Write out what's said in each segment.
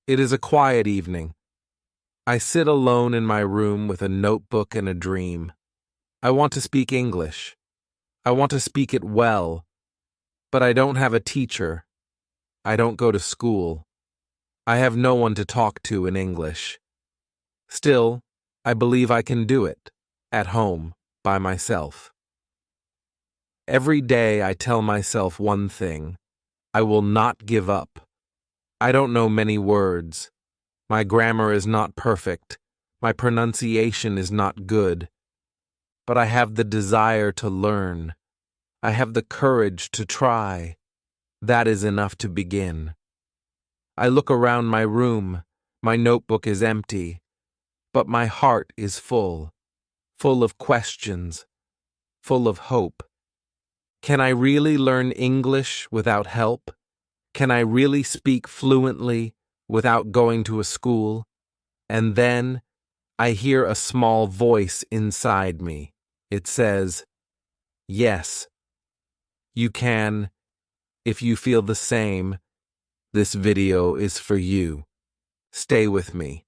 It is a quiet evening. I sit alone in my room with a notebook and a dream. I want to speak English. I want to speak it well, but I don't have a teacher. I don't go to school. I have no one to talk to in English. Still, I believe I can do it, at home, by myself. Every day I tell myself one thing: I will not give up. I don't know many words. My grammar is not perfect. My pronunciation is not good. But I have the desire to learn. I have the courage to try. That is enough to begin. I look around my room. My notebook is empty, but my heart is full of questions, full of hope. Can I really learn English without help? Can I really speak fluently without going to a school? And then I hear a small voice inside me. It says, "Yes, you can. If you feel the same, this video is for you. Stay with me.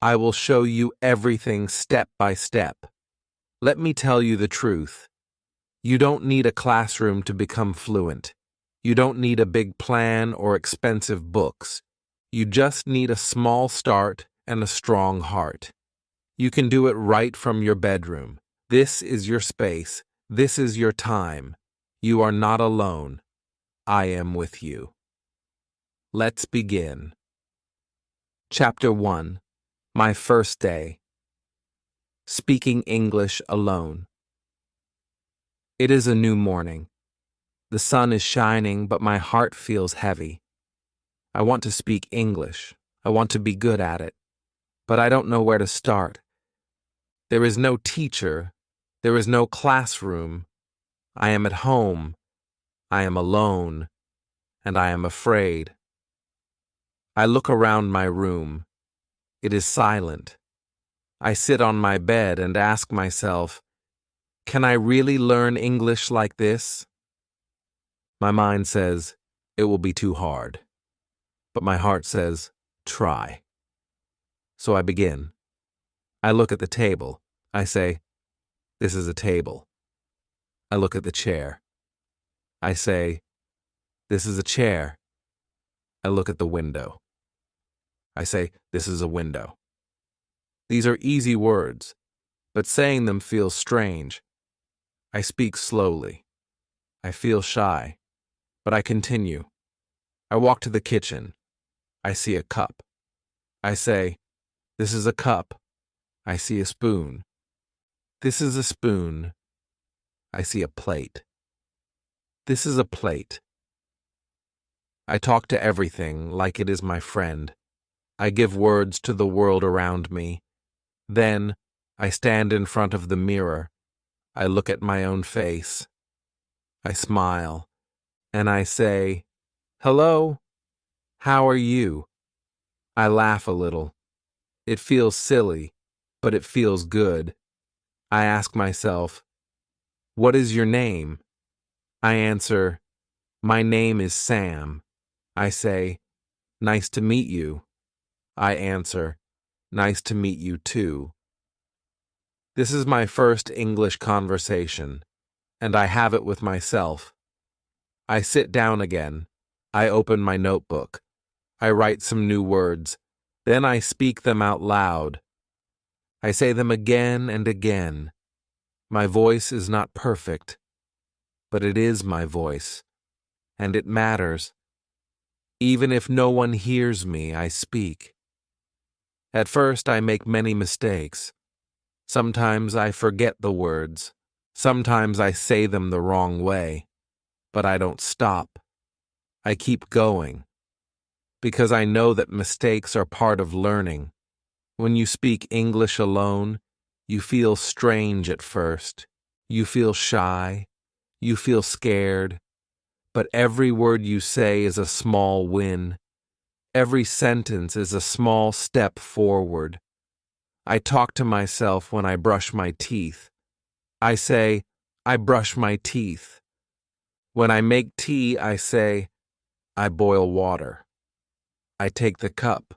I will show you everything step by step. Let me tell you the truth. You don't need a classroom to become fluent. You don't need a big plan or expensive books. You just need a small start and a strong heart. You can do it right from your bedroom. This is your space. This is your time. You are not alone. I am with you." Let's begin. Chapter 1. My first day. Speaking English alone. It is a new morning. The sun is shining, but my heart feels heavy. I want to speak English. I want to be good at it. But I don't know where to start. There is no teacher. There is no classroom. I am at home. I am alone. And I am afraid. I look around my room. It is silent. I sit on my bed and ask myself, can I really learn English like this? My mind says, it will be too hard. But my heart says, try. So I begin. I look at the table. I say, this is a table. I look at the chair. I say, this is a chair. I look at the window. I say, this is a window. These are easy words, but saying them feels strange. I speak slowly. I feel shy, but I continue. I walk to the kitchen. I see a cup. I say, this is a cup. I see a spoon. This is a spoon. I see a plate. This is a plate. I talk to everything like it is my friend. I give words to the world around me. Then, I stand in front of the mirror. I look at my own face. I smile, and I say, hello, how are you? I laugh a little. It feels silly, but it feels good. I ask myself, what is your name? I answer, my name is Sam. I say, nice to meet you. I answer, nice to meet you too. This is my first English conversation, and I have it with myself. I sit down again. I open my notebook. I write some new words. Then I speak them out loud. I say them again and again. My voice is not perfect, but it is my voice, and it matters. Even if no one hears me, I speak. At first, I make many mistakes. Sometimes I forget the words. Sometimes I say them the wrong way. But I don't stop. I keep going. Because I know that mistakes are part of learning. When you speak English alone, you feel strange at first. You feel shy. You feel scared. But every word you say is a small win. Every sentence is a small step forward. I talk to myself when I brush my teeth. I say, I brush my teeth. When I make tea, I say, I boil water. I take the cup.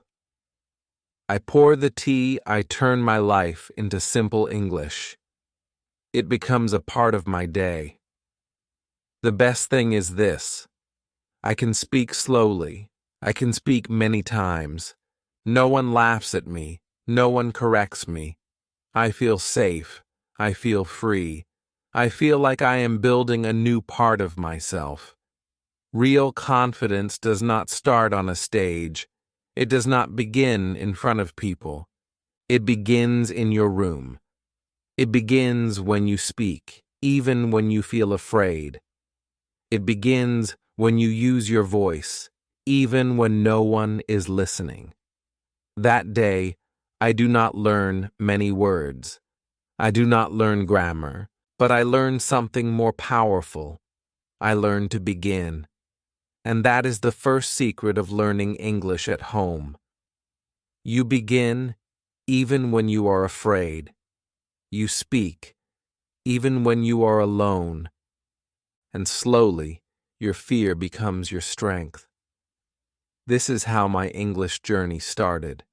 I pour the tea, I turn my life into simple English. It becomes a part of my day. The best thing is this: I can speak slowly. I can speak many times. No one laughs at me. No one corrects me. I feel safe. I feel free. I feel like I am building a new part of myself. Real confidence does not start on a stage. It does not begin in front of people. It begins in your room. It begins when you speak, even when you feel afraid. It begins when you use your voice, even when no one is listening. That day, I do not learn many words. I do not learn grammar, but I learn something more powerful. I learn to begin. And that is the first secret of learning English at home. You begin even when you are afraid. You speak even when you are alone. And slowly, your fear becomes your strength. This is how my English journey started.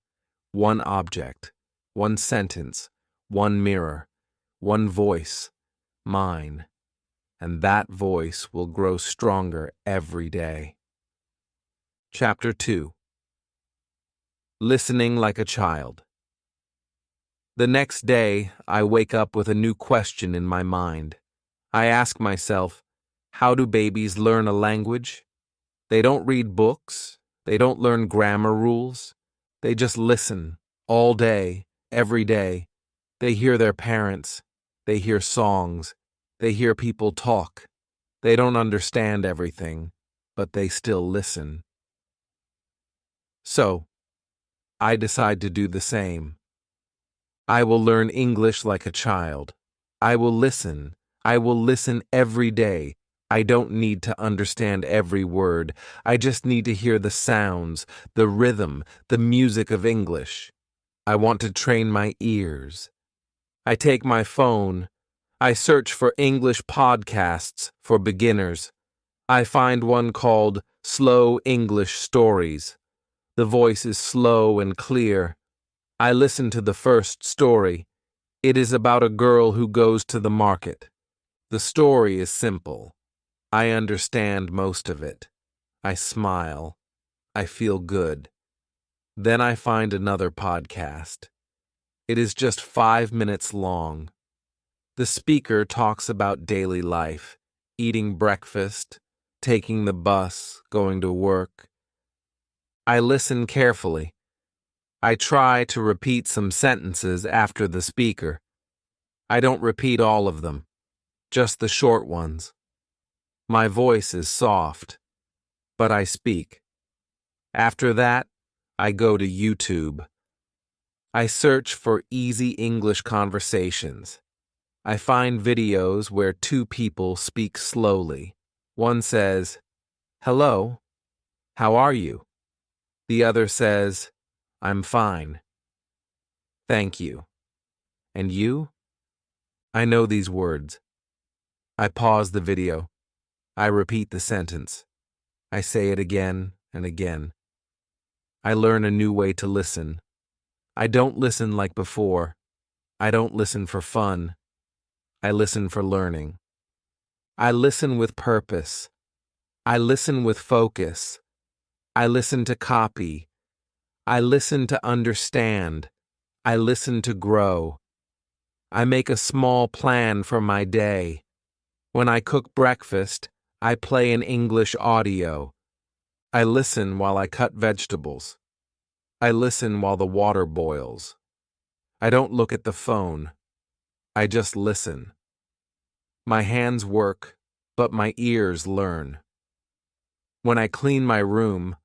One object, one sentence, one mirror, one voice, mine. And that voice will grow stronger every day. Chapter 2. Listening like a child. The next day, I wake up with a new question in my mind. I ask myself, how do babies learn a language? They don't read books. They don't learn grammar rules. They just listen all day, every day. They hear their parents. They hear songs. They hear people talk. They don't understand everything, but they still listen. So, I decide to do the same. I will learn English like a child. I will listen. I will listen every day. I don't need to understand every word. I just need to hear the sounds, the rhythm, the music of English. I want to train my ears. I take my phone. I search for English podcasts for beginners. I find one called Slow English Stories. The voice is slow and clear. I listen to the first story. It is about a girl who goes to the market. The story is simple. I understand most of it. I smile. I feel good. Then I find another podcast. It is just 5 minutes long. The speaker talks about daily life, eating breakfast, taking the bus, going to work. I listen carefully. I try to repeat some sentences after the speaker. I don't repeat all of them, just the short ones. My voice is soft, but I speak. After that, I go to YouTube. I search for easy English conversations. I find videos where two people speak slowly. One says, "Hello, how are you?" The other says, "I'm fine. Thank you. And you?" I know these words. I pause the video. I repeat the sentence. I say it again and again. I learn a new way to listen. I don't listen like before. I don't listen for fun. I listen for learning. I listen with purpose. I listen with focus. I listen to copy. I listen to understand. I listen to grow. I make a small plan for my day. When I cook breakfast, I play an English audio. I listen while I cut vegetables. I listen while the water boils. I don't look at the phone. I just listen. My hands work, but my ears learn. When I clean my room,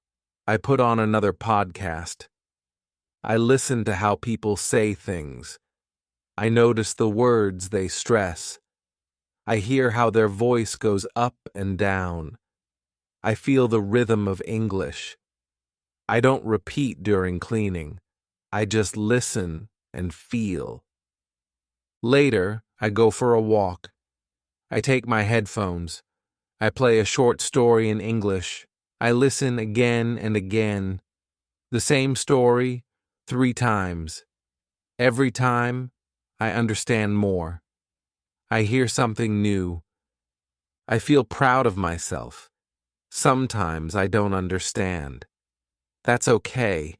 I put on another podcast. I listen to how people say things. I notice the words they stress. I hear how their voice goes up and down. I feel the rhythm of English. I don't repeat during cleaning. I just listen and feel. Later, I go for a walk. I take my headphones. I play a short story in English. I listen again and again. The same story, 3 times. Every time, I understand more. I hear something new. I feel proud of myself. Sometimes I don't understand. That's okay.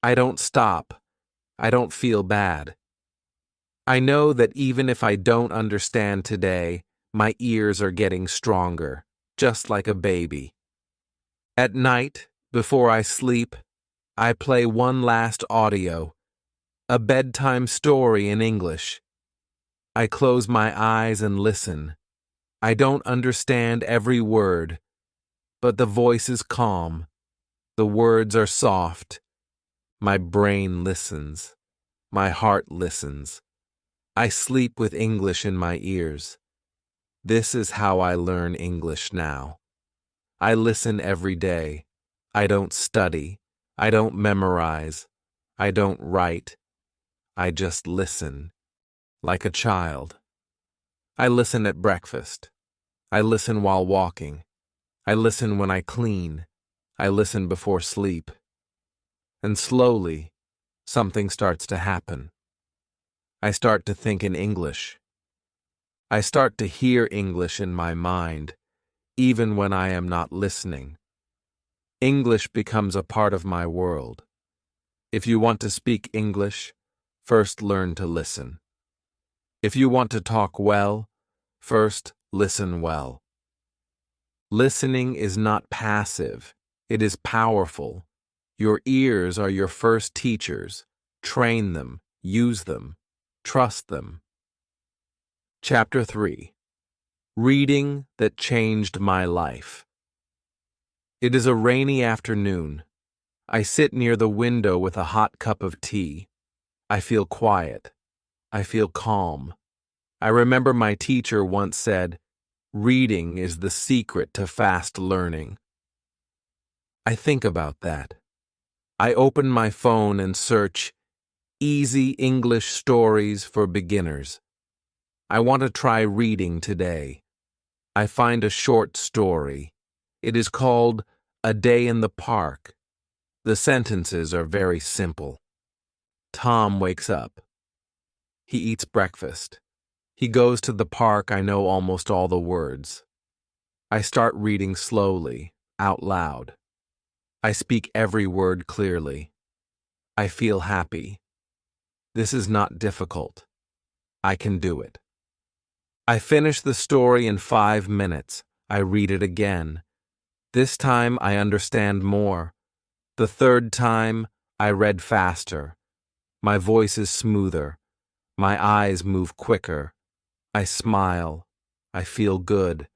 I don't stop. I don't feel bad. I know that even if I don't understand today, my ears are getting stronger, just like a baby. At night, before I sleep, I play one last audio, a bedtime story in English. I close my eyes and listen. I don't understand every word, but the voice is calm. The words are soft. My brain listens. My heart listens. I sleep with English in my ears. This is how I learn English now. I listen every day. I don't study. I don't memorize. I don't write. I just listen, like a child. I listen at breakfast. I listen while walking. I listen when I clean. I listen before sleep. And slowly, something starts to happen. I start to think in English. I start to hear English in my mind, even when I am not listening. English becomes a part of my world. If you want to speak English, first learn to listen. If you want to talk well, first listen well. Listening is not passive, it is powerful. Your ears are your first teachers. Train them, use them, trust them. Chapter 3. Reading that changed my life. It is a rainy afternoon. I sit near the window with a hot cup of tea. I feel quiet. I feel calm. I remember my teacher once said, "Reading is the secret to fast learning." I think about that. I open my phone and search easy English stories for beginners. I want to try reading today. I find a short story. It is called A Day in the Park. The sentences are very simple. Tom wakes up. He eats breakfast. He goes to the park. I know almost all the words. I start reading slowly, out loud. I speak every word clearly. I feel happy. This is not difficult. I can do it. I finish the story in 5 minutes. I read it again. This time I understand more. The third time, I read faster. My voice is smoother. My eyes move quicker. I smile. I feel good.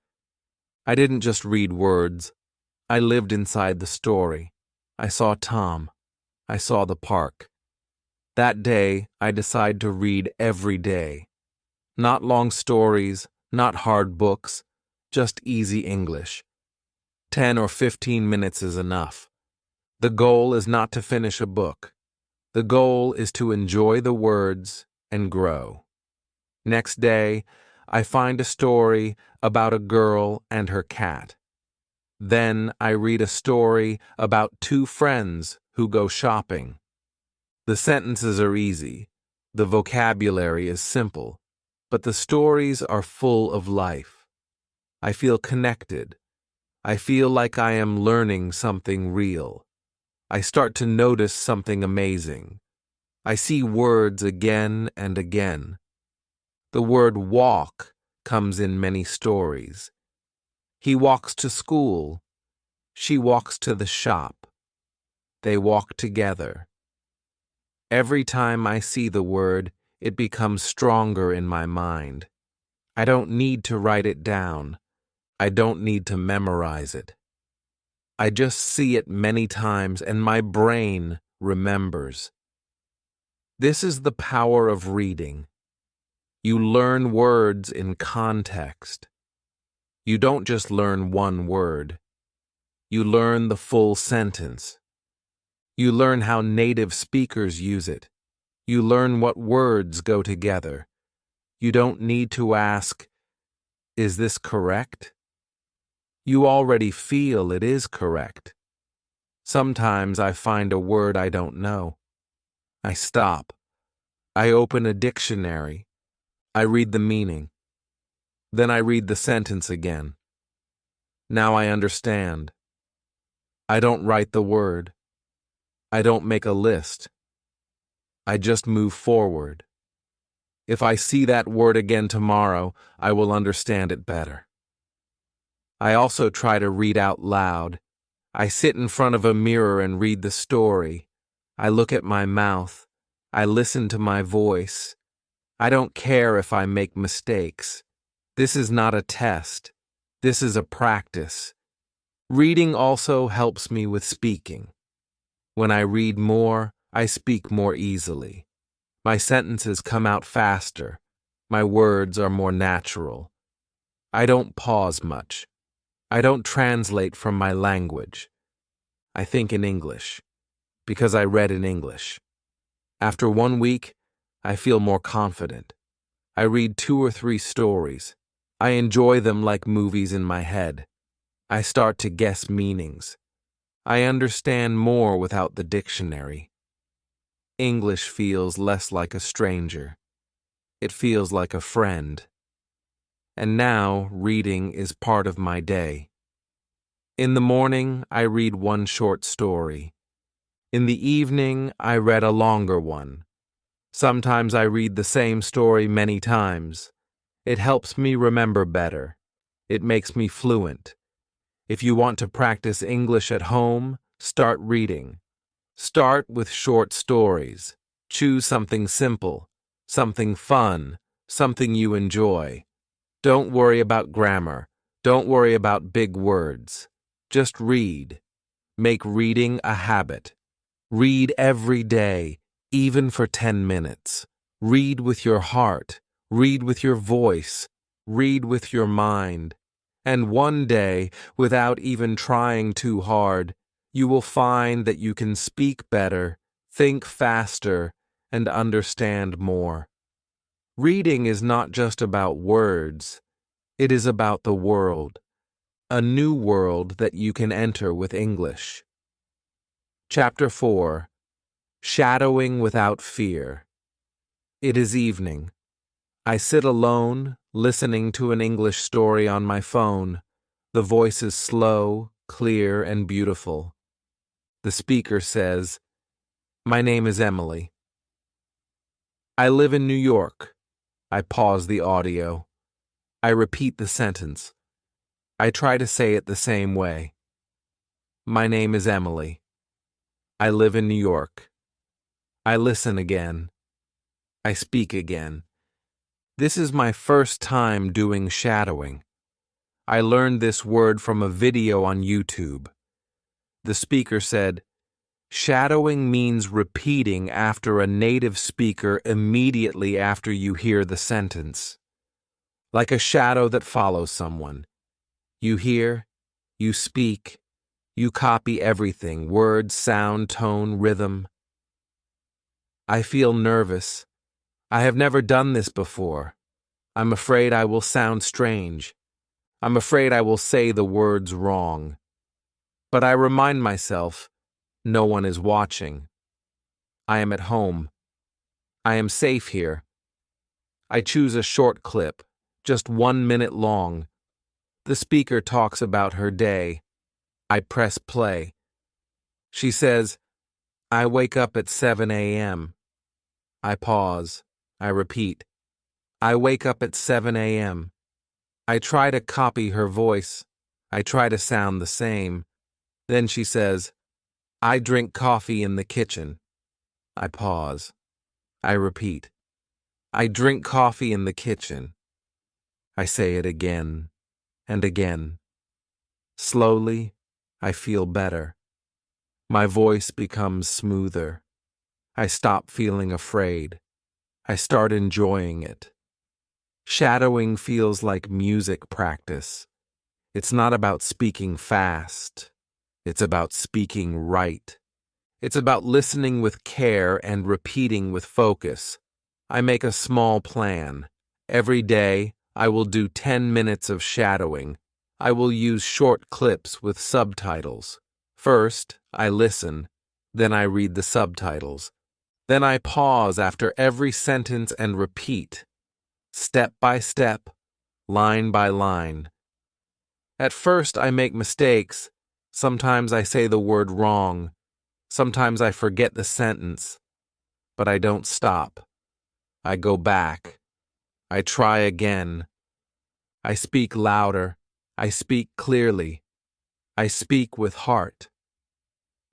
I didn't just read words. I lived inside the story. I saw Tom. I saw the park. That day, I decided to read every day. Not long stories, not hard books, just easy English. 10 or 15 minutes is enough. The goal is not to finish a book. The goal is to enjoy the words and grow. Next day, I find a story about a girl and her cat. Then I read a story about 2 friends who go shopping. The sentences are easy. The vocabulary is simple. But the stories are full of life. I feel connected. I feel like I am learning something real. I start to notice something amazing. I see words again and again. The word walk comes in many stories. He walks to school. She walks to the shop. They walk together. Every time I see the word, it becomes stronger in my mind. I don't need to write it down. I don't need to memorize it. I just see it many times and my brain remembers. This is the power of reading. You learn words in context. You don't just learn one word. You learn the full sentence. You learn how native speakers use it. You learn what words go together. You don't need to ask, "Is this correct?" You already feel it is correct. Sometimes I find a word I don't know. I stop. I open a dictionary. I read the meaning. Then I read the sentence again. Now I understand. I don't write the word. I don't make a list. I just move forward. If I see that word again tomorrow, I will understand it better. I also try to read out loud. I sit in front of a mirror and read the story. I look at my mouth. I listen to my voice. I don't care if I make mistakes. This is not a test. This is a practice. Reading also helps me with speaking. When I read more, I speak more easily. My sentences come out faster. My words are more natural. I don't pause much. I don't translate from my language. I think in English, because I read in English. After 1 week, I feel more confident. I read 2 or 3 stories. I enjoy them like movies in my head. I start to guess meanings. I understand more without the dictionary. English feels less like a stranger. It feels like a friend. And now reading is part of my day. In the morning, I read 1 short story. In the evening, I read a longer one. Sometimes I read the same story many times. It helps me remember better. It makes me fluent. If you want to practice English at home, start reading. Start with short stories. Choose something simple, something fun, something you enjoy. Don't worry about grammar. Don't worry about big words. Just read. Make reading a habit. Read every day, even for 10 minutes. Read with your heart. Read with your voice. Read with your mind. And one day, without even trying too hard, you will find that you can speak better, think faster, and understand more. Reading is not just about words. It is about the world. A new world that you can enter with English. Chapter 4. Shadowing Without Fear. It is evening. I sit alone, listening to an English story on my phone. The voice is slow, clear, and beautiful. The speaker says, "My name is Emily. I live in New York." I pause the audio. I repeat the sentence. I try to say it the same way. My name is Emily. I live in New York. I listen again. I speak again. This is my first time doing shadowing. I learned this word from a video on YouTube. The speaker said, "Shadowing means repeating after a native speaker immediately after you hear the sentence. Like a shadow that follows someone. You hear, you speak, you copy everything, words, sound, tone, rhythm." I feel nervous. I have never done this before. I'm afraid I will sound strange. I'm afraid I will say the words wrong. But I remind myself, no one is watching. I am at home. I am safe here. I choose a short clip, just 1 minute long. The speaker talks about her day. I press play. She says, "I wake up at 7 a.m. I pause. I repeat. I wake up at 7 a.m. I try to copy her voice. I try to sound the same. Then she says, "I drink coffee in the kitchen." I pause. I repeat. "I drink coffee in the kitchen." I say it again and again. Slowly, I feel better. My voice becomes smoother. I stop feeling afraid. I start enjoying it. Shadowing feels like music practice. It's not about speaking fast. It's about speaking right. It's about listening with care and repeating with focus. I make a small plan. Every day, I will do 10 minutes of shadowing. I will use short clips with subtitles. First, I listen. Then I read the subtitles. Then I pause after every sentence and repeat, step by step, line by line. At first, I make mistakes. Sometimes I say the word wrong. Sometimes I forget the sentence. But I don't stop. I go back. I try again. I speak louder. I speak clearly. I speak with heart.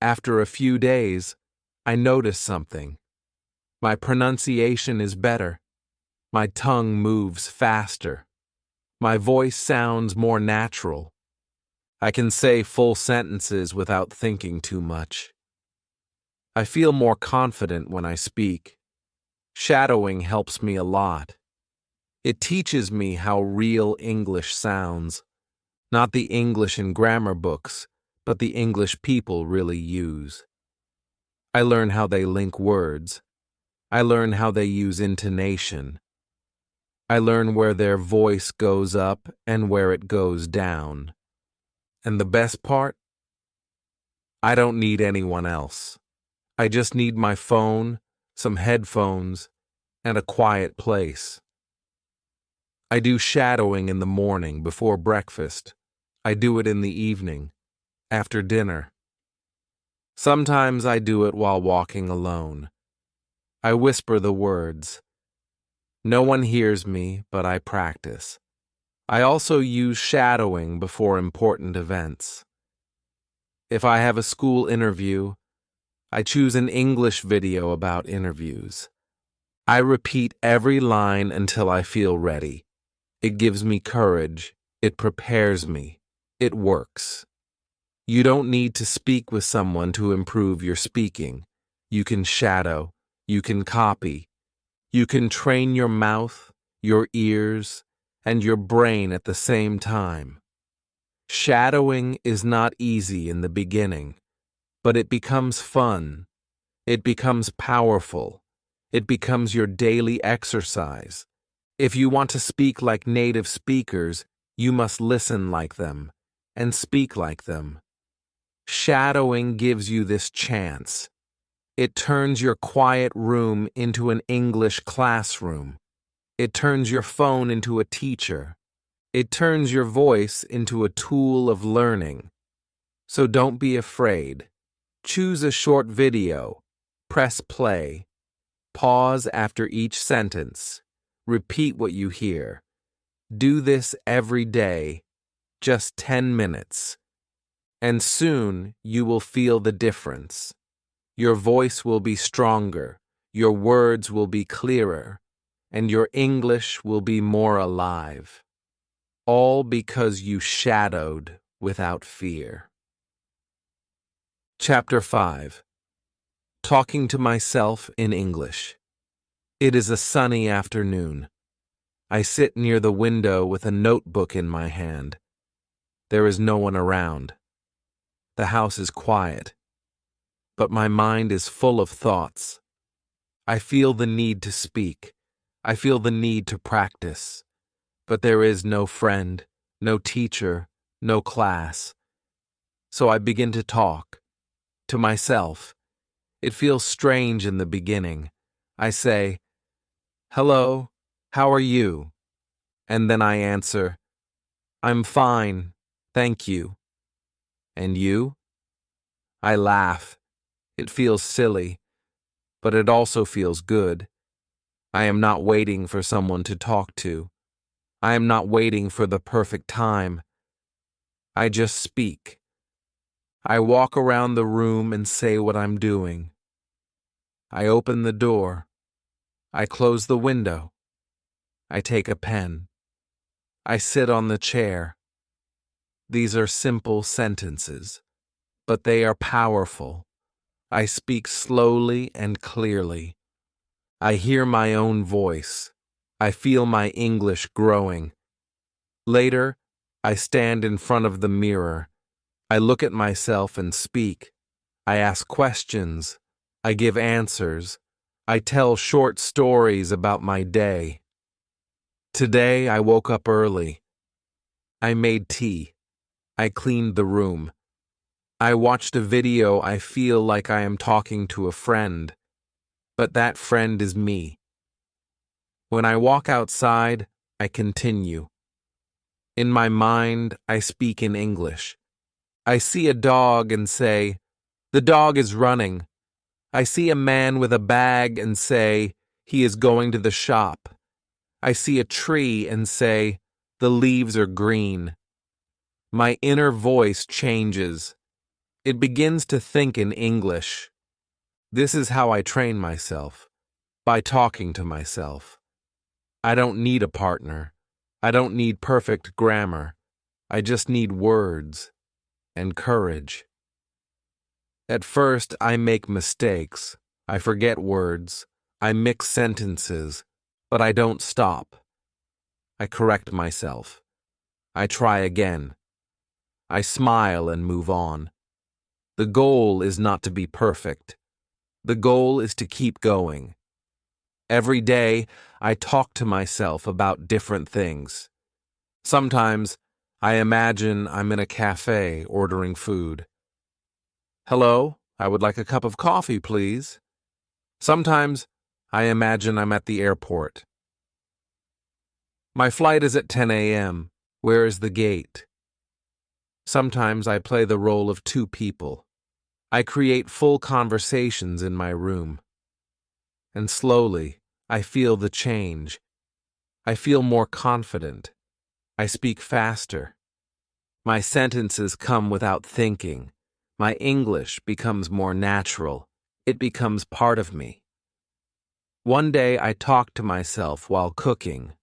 After a few days, I notice something. My pronunciation is better. My tongue moves faster. My voice sounds more natural. I can say full sentences without thinking too much. I feel more confident when I speak. Shadowing helps me a lot. It teaches me how real English sounds, not the English in grammar books, but the English people really use. I learn how they link words. I learn how they use intonation. I learn where their voice goes up and where it goes down. And the best part? I don't need anyone else. I just need my phone, some headphones, and a quiet place. I do shadowing in the morning before breakfast. I do it in the evening, after dinner. Sometimes I do it while walking alone. I whisper the words. No one hears me, but I practice. I also use shadowing before important events. If I have a school interview, I choose an English video about interviews. I repeat every line until I feel ready. It gives me courage. It prepares me. It works. You don't need to speak with someone to improve your speaking. You can shadow. You can copy. You can train your mouth, your ears, and your brain at the same time. Shadowing is not easy in the beginning, but it becomes fun. It becomes powerful. It becomes your daily exercise. If you want to speak like native speakers, you must listen like them and speak like them. Shadowing gives you this chance. It turns your quiet room into an English classroom. It turns your phone into a teacher. It turns your voice into a tool of learning. So don't be afraid. Choose a short video. Press play. Pause after each sentence. Repeat what you hear. Do this every day, just 10 minutes. And soon you will feel the difference. Your voice will be stronger, your words will be clearer, and your English will be more alive. All because you shadowed without fear. Chapter 5. Talking to myself in English. It is a sunny afternoon. I sit near the window with a notebook in my hand. There is no one around. The house is quiet. But my mind is full of thoughts. I feel the need to speak. I feel the need to practice. But there is no friend, no teacher, no class. So I begin to talk. To myself. It feels strange in the beginning. I say, "Hello, how are you?" And then I answer, "I'm fine, thank you." And you? I laugh. It feels silly, but it also feels good. I am not waiting for someone to talk to. I am not waiting for the perfect time. I just speak. I walk around the room and say what I'm doing. I open the door. I close the window. I take a pen. I sit on the chair. These are simple sentences, but they are powerful. I speak slowly and clearly. I hear my own voice. I feel my English growing. Later, I stand in front of the mirror. I look at myself and speak. I ask questions. I give answers. I tell short stories about my day. Today, I woke up early. I made tea. I cleaned the room. I watched a video. I feel like I am talking to a friend. but that friend is me. When I walk outside, I continue. In my mind, I speak in English. I see a dog and say, "The dog is running." I see a man with a bag and say, "He is going to the shop." I see a tree and say, "The leaves are green." My inner voice changes. It begins to think in English. This is how I train myself, by talking to myself. I don't need a partner. I don't need perfect grammar. I just need words and courage. At first, I make mistakes. I forget words. I mix sentences, but I don't stop. I correct myself. I try again. I smile and move on. The goal is not to be perfect. The goal is to keep going. Every day, I talk to myself about different things. Sometimes, I imagine I'm in a cafe ordering food. "Hello, I would like a cup of coffee, please." Sometimes, I imagine I'm at the airport. "My flight is at 10 a.m. Where is the gate?" Sometimes I play the role of two people. I create full conversations in my room. And slowly, I feel the change. I feel more confident. I speak faster. My sentences come without thinking. My English becomes more natural. It becomes part of me. One day I talk to myself while cooking.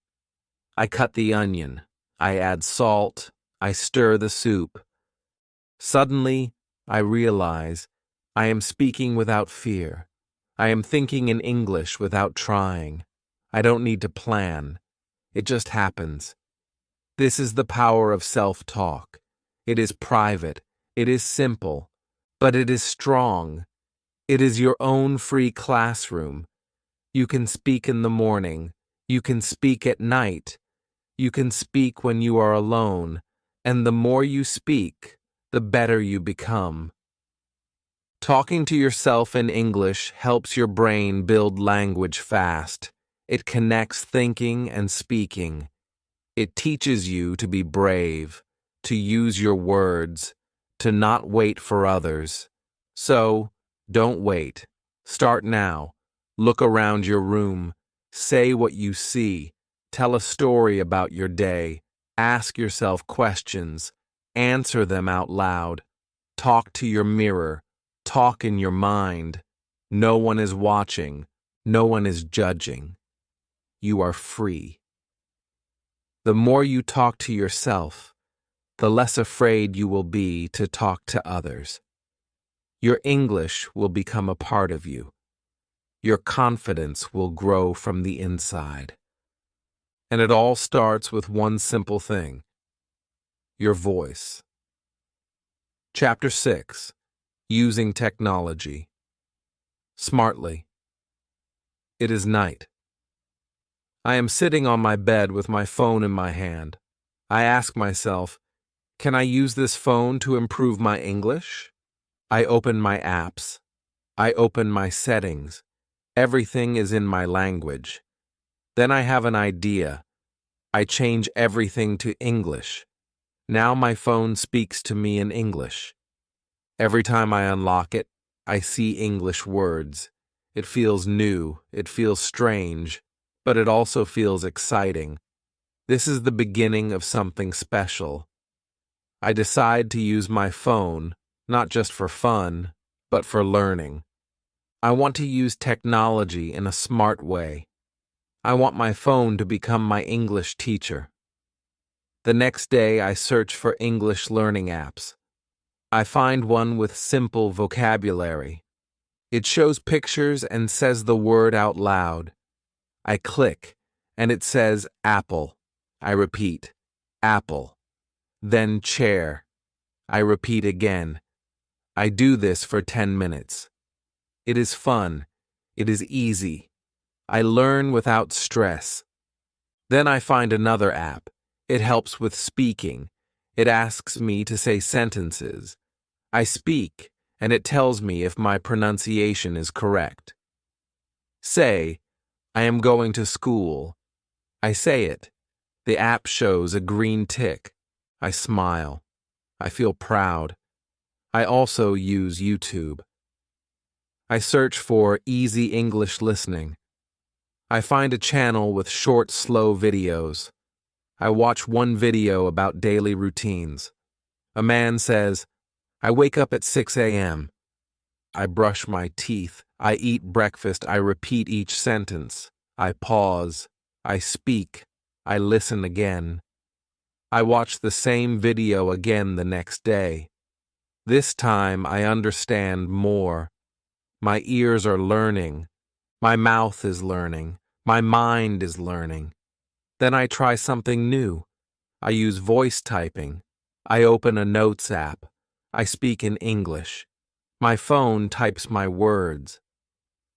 I cut the onion. I add salt. I stir the soup. Suddenly, I realize I am speaking without fear. I am thinking in English without trying. I don't need to plan. It just happens. This is the power of self-talk. It is private. It is simple. But it is strong. It is your own free classroom. You can speak in the morning. You can speak at night. You can speak when you are alone. And the more you speak, the better you become. Talking to yourself in English helps your brain build language fast. It connects thinking and speaking. It teaches you to be brave, to use your words, to not wait for others. So, don't wait. Start now. Look around your room. Say what you see. Tell a story about your day. Ask yourself questions. Answer them out loud. Talk to your mirror. Talk in your mind. No one is watching. No one is judging. You are free. The more you talk to yourself, the less afraid you will be to talk to others. Your English will become a part of you. Your confidence will grow from the inside. And it all starts with one simple thing: your voice. Chapter 6. Using Technology. Smartly. It is night. I am sitting on my bed with my phone in my hand. I ask myself, can I use this phone to improve my English? I open my apps. I open my settings. Everything is in my language. Then I have an idea. I change everything to English. Now my phone speaks to me in English. Every time I unlock it, I see English words. It feels new, it feels strange, but it also feels exciting. This is the beginning of something special. I decide to use my phone, not just for fun, but for learning. I want to use technology in a smart way. I want my phone to become my English teacher. The next day, I search for English learning apps. I find one with simple vocabulary. It shows pictures and says the word out loud. I click, and it says apple. I repeat, apple. Then chair. I repeat again. I do this for 10 minutes. It is fun. It is easy. I learn without stress. Then I find another app. It helps with speaking. It asks me to say sentences. I speak, and it tells me if my pronunciation is correct. Say, I am going to school. I say it. The app shows a green tick. I smile. I feel proud. I also use YouTube. I search for easy English listening. I find a channel with short, slow videos. I watch one video about daily routines. A man says, I wake up at 6 a.m. I brush my teeth. I eat breakfast. I repeat each sentence. I pause. I speak. I listen again. I watch the same video again the next day. This time I understand more. My ears are learning. My mouth is learning. My mind is learning. Then I try something new. I use voice typing. I open a notes app. I speak in English. My phone types my words.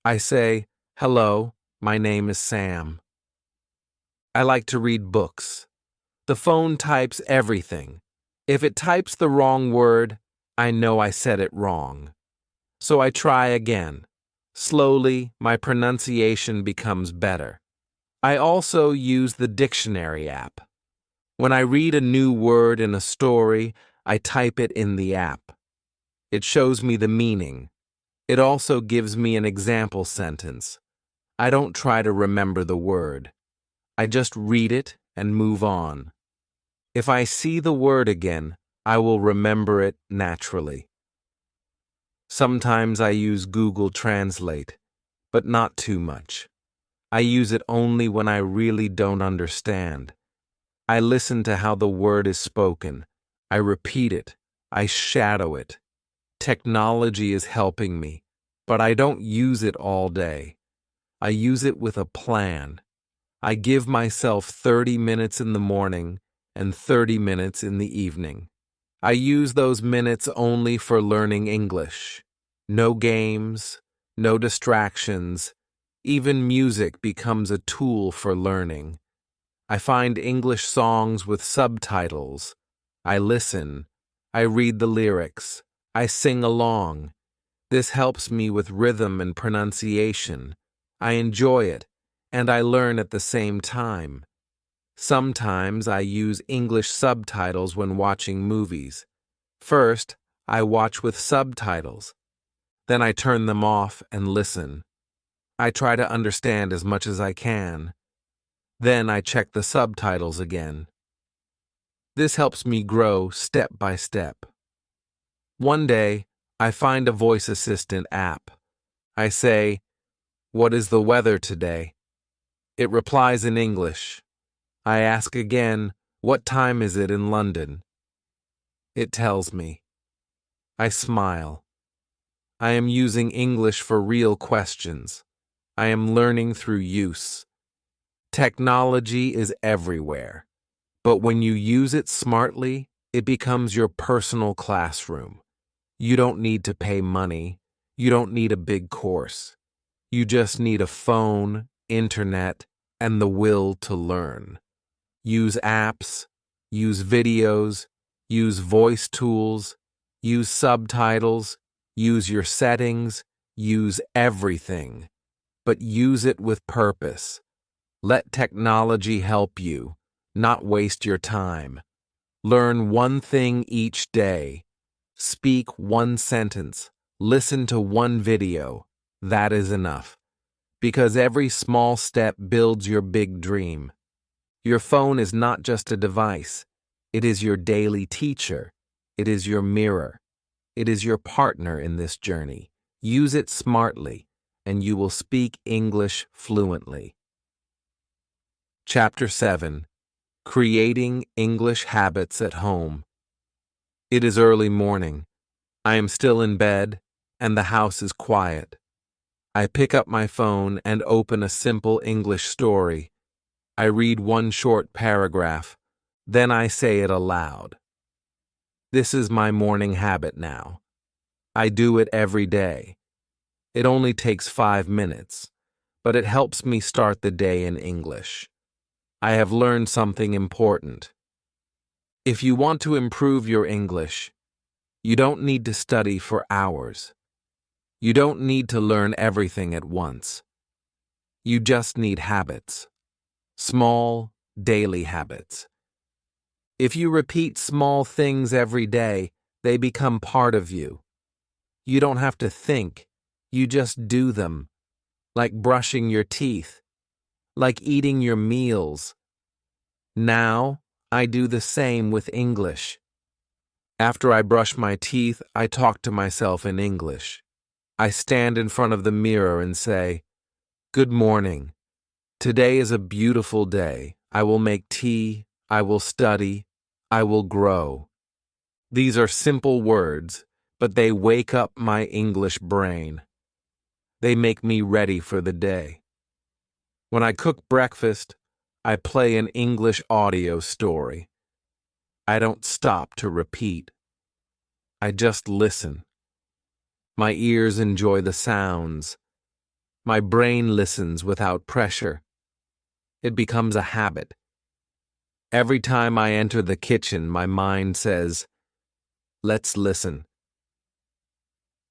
I say, hello, my name is Sam. I like to read books. The phone types everything. If it types the wrong word, I know I said it wrong. So I try again. Slowly, my pronunciation becomes better. I also use the dictionary app. When I read a new word in a story, I type it in the app. It shows me the meaning. It also gives me an example sentence. I don't try to remember the word. I just read it and move on. If I see the word again, I will remember it naturally. Sometimes I use Google Translate, but not too much. I use it only when I really don't understand. I listen to how the word is spoken. I repeat it. I shadow it. Technology is helping me, but I don't use it all day. I use it with a plan. I give myself 30 minutes in the morning and 30 minutes in the evening. I use those minutes only for learning English. No games, no distractions. Even music becomes a tool for learning. I find English songs with subtitles. I listen. I read the lyrics. I sing along. This helps me with rhythm and pronunciation. I enjoy it, and I learn at the same time. Sometimes I use English subtitles when watching movies. First, I watch with subtitles. Then I turn them off and listen. I try to understand as much as I can. Then I check the subtitles again. This helps me grow step by step. One day, I find a voice assistant app. I say, "What is the weather today?" It replies in English. I ask again, "What time is it in London?" It tells me. I smile. I am using English for real questions. I am learning through use. Technology is everywhere, but when you use it smartly, it becomes your personal classroom. You don't need to pay money. You don't need a big course. You just need a phone, internet, and the will to learn. Use apps, use videos, use voice tools, use subtitles, use your settings, use everything. But use it with purpose. Let technology help you, not waste your time. Learn one thing each day. Speak one sentence. Listen to one video. That is enough. Because every small step builds your big dream. Your phone is not just a device. It is your daily teacher. It is your mirror. It is your partner in this journey. Use it smartly, and you will speak English fluently. Chapter 7. Creating English Habits at Home. It is early morning. I am still in bed, and the house is quiet. I pick up my phone and open a simple English story. I read one short paragraph, then I say it aloud. This is my morning habit now. I do it every day. It only takes 5 minutes, but it helps me start the day in English. I have learned something important. If you want to improve your English, you don't need to study for hours. You don't need to learn everything at once. You just need habits. Small, daily habits. If you repeat small things every day, they become part of you. You don't have to think. You just do them. Like brushing your teeth. Like eating your meals. Now, I do the same with English. After I brush my teeth, I talk to myself in English. I stand in front of the mirror and say, "Good morning. Today is a beautiful day. I will make tea. I will study. I will grow." These are simple words, but they wake up my English brain. They make me ready for the day. When I cook breakfast, I play an English audio story. I don't stop to repeat. I just listen. My ears enjoy the sounds. My brain listens without pressure. It becomes a habit. Every time I enter the kitchen, my mind says, "Let's listen."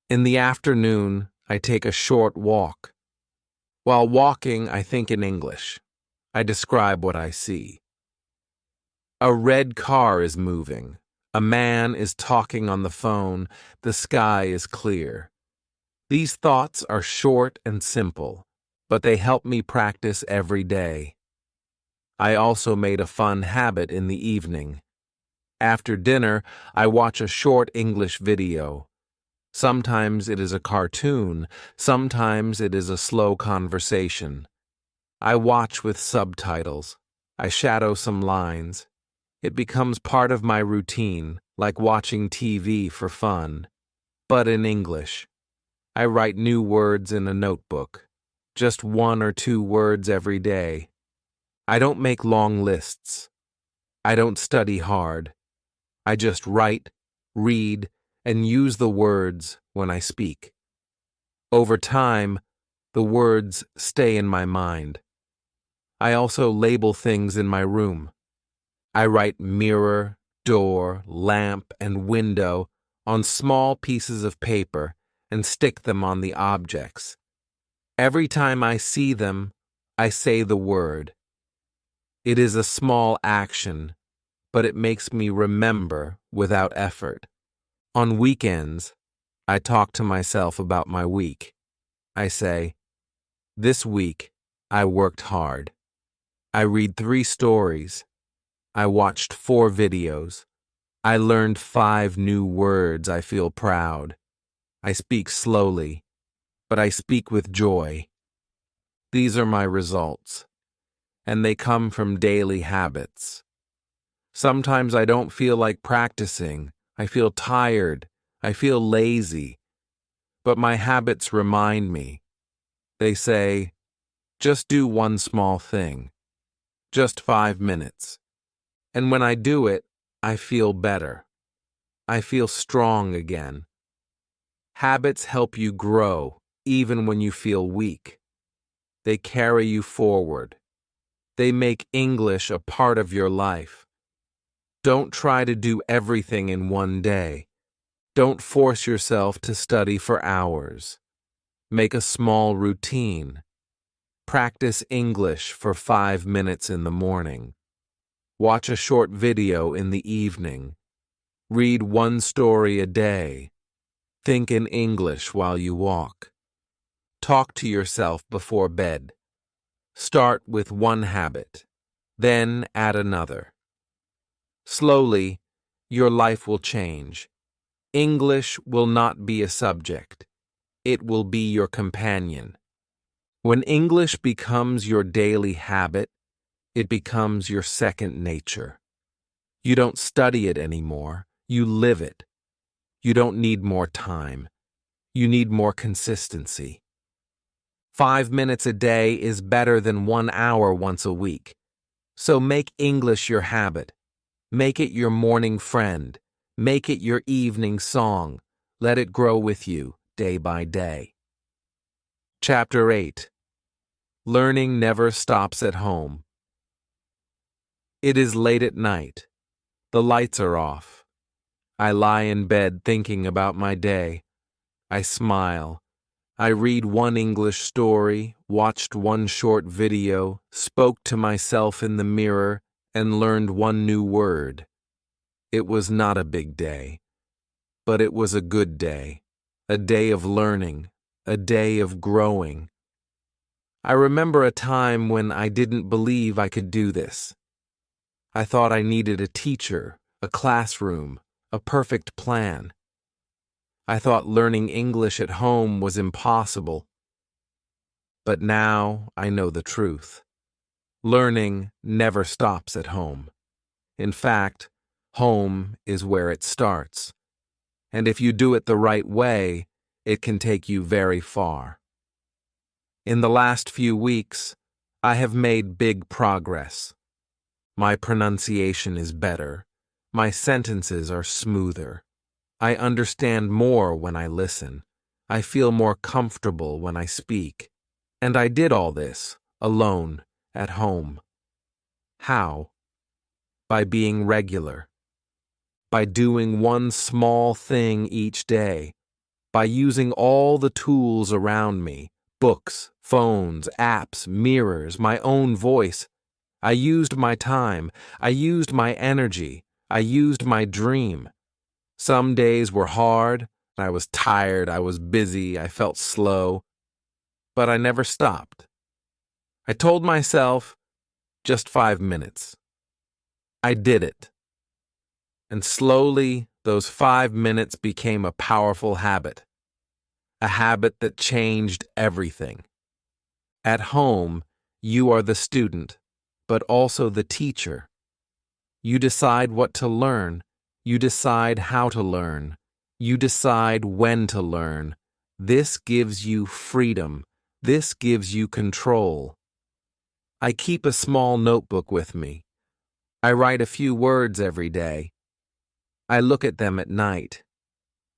In the afternoon, I take a short walk. While walking, I think in English. I describe what I see. A red car is moving. A man is talking on the phone. The sky is clear. These thoughts are short and simple, but they help me practice every day. I also made a fun habit in the evening. After dinner, I watch a short English video. Sometimes it is a cartoon, sometimes it is a slow conversation. I watch with subtitles. I shadow some lines. It becomes part of my routine, like watching TV for fun. But in English. I write new words in a notebook. Just 1 or 2 words every day. I don't make long lists. I don't study hard. I just write, read, and use the words when I speak. Over time, the words stay in my mind. I also label things in my room. I write mirror, door, lamp, and window on small pieces of paper and stick them on the objects. Every time I see them, I say the word. It is a small action, but it makes me remember without effort. On weekends, I talk to myself about my week. I say, "This week, I worked hard. I read 3 stories. I watched 4 videos. I learned 5 new words. I feel proud. I speak slowly, but I speak with joy." These are my results, and they come from daily habits. Sometimes I don't feel like practicing. I feel tired. I feel lazy. But my habits remind me. They say, just do one small thing. Just 5 minutes. And when I do it, I feel better. I feel strong again. Habits help you grow, even when you feel weak. They carry you forward. They make English a part of your life. Don't try to do everything in one day. Don't force yourself to study for hours. Make a small routine. Practice English for 5 minutes in the morning. Watch a short video in the evening. Read 1 story a day. Think in English while you walk. Talk to yourself before bed. Start with one habit, then add another. Slowly, your life will change. English will not be a subject. It will be your companion. When English becomes your daily habit, it becomes your second nature. You don't study it anymore. You live it. You don't need more time. You need more consistency. 5 minutes a day is better than 1 hour once a week. So make English your habit. Make it your morning friend. Make it your evening song. Let it grow with you day by day. Chapter 8. Learning never stops at home. It is late at night. The lights are off. I lie in bed thinking about my day. I smile. I read one English story, watched one short video, spoke to myself in the mirror, and learned one new word. It was not a big day, but it was a good day, a day of learning, a day of growing. I remember a time when I didn't believe I could do this. I thought I needed a teacher, a classroom, a perfect plan. I thought learning English at home was impossible. But now I know the truth. Learning never stops at home. In fact, home is where it starts. And if you do it the right way, it can take you very far. In the last few weeks, I have made big progress. My pronunciation is better. My sentences are smoother. I understand more when I listen. I feel more comfortable when I speak. And I did all this, alone, at home. How? By being regular. By doing one small thing each day. By using all the tools around me, books, phones, apps, mirrors, my own voice. I used my time. I used my energy. I used my dream. Some days were hard. I was tired. I was busy. I felt slow. But I never stopped. I told myself, just 5 minutes. I did it. And slowly, those 5 minutes became a powerful habit. A habit that changed everything. At home, you are the student, but also the teacher. You decide what to learn. You decide how to learn. You decide when to learn. This gives you freedom. This gives you control. I keep a small notebook with me. I write a few words every day. I look at them at night.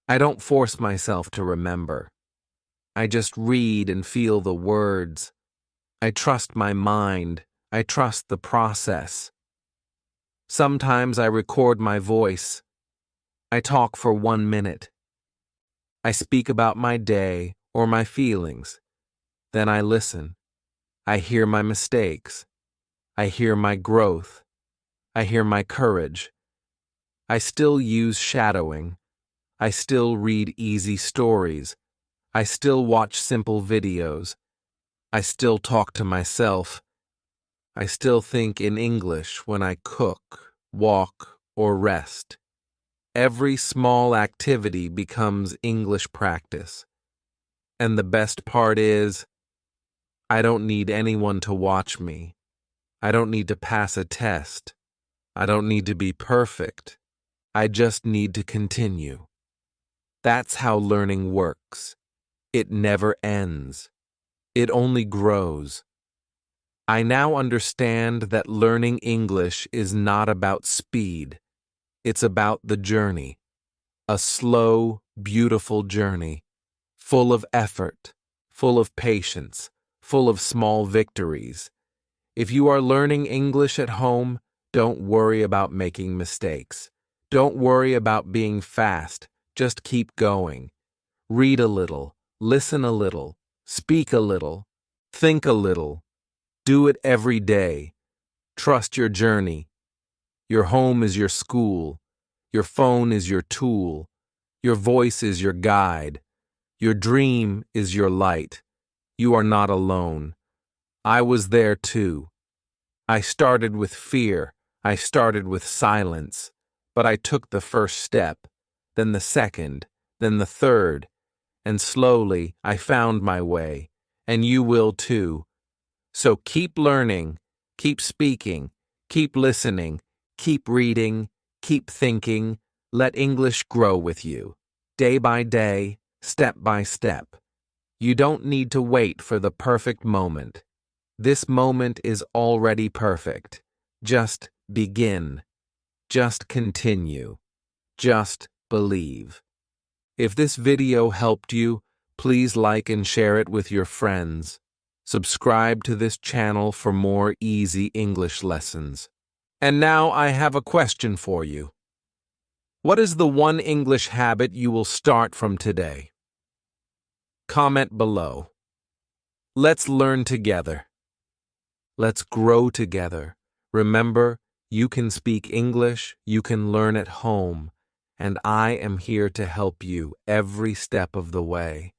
I don't force myself to remember. I just read and feel the words. I trust my mind. I trust the process. Sometimes I record my voice. I talk for 1 minute. I speak about my day or my feelings. Then I listen. I hear my mistakes. I hear my growth. I hear my courage. I still use shadowing. I still read easy stories. I still watch simple videos. I still talk to myself. I still think in English when I cook, walk, or rest. Every small activity becomes English practice. And the best part is, I don't need anyone to watch me. I don't need to pass a test. I don't need to be perfect. I just need to continue. That's how learning works. It never ends. It only grows. I now understand that learning English is not about speed. It's about the journey. A slow, beautiful journey, full of effort, full of patience, full of small victories. If you are learning English at home, don't worry about making mistakes. Don't worry about being fast. Just keep going. Read a little, listen a little, speak a little, think a little. Do it every day. Trust your journey. Your home is your school. Your phone is your tool. Your voice is your guide. Your dream is your light. You are not alone. I was there too. I started with fear. I started with silence. But I took the first step, then the second, then the third, and slowly I found my way, and you will too. So keep learning, keep speaking, keep listening, keep reading, keep thinking. Let English grow with you, day by day, step by step. You don't need to wait for the perfect moment. This moment is already perfect. Just begin. Just continue. Just believe. If this video helped you, please like and share it with your friends. Subscribe to this channel for more easy English lessons. And now I have a question for you. What is the one English habit you will start from today? Comment below. Let's learn together. Let's grow together. Remember, you can speak English, you can learn at home, and I am here to help you every step of the way.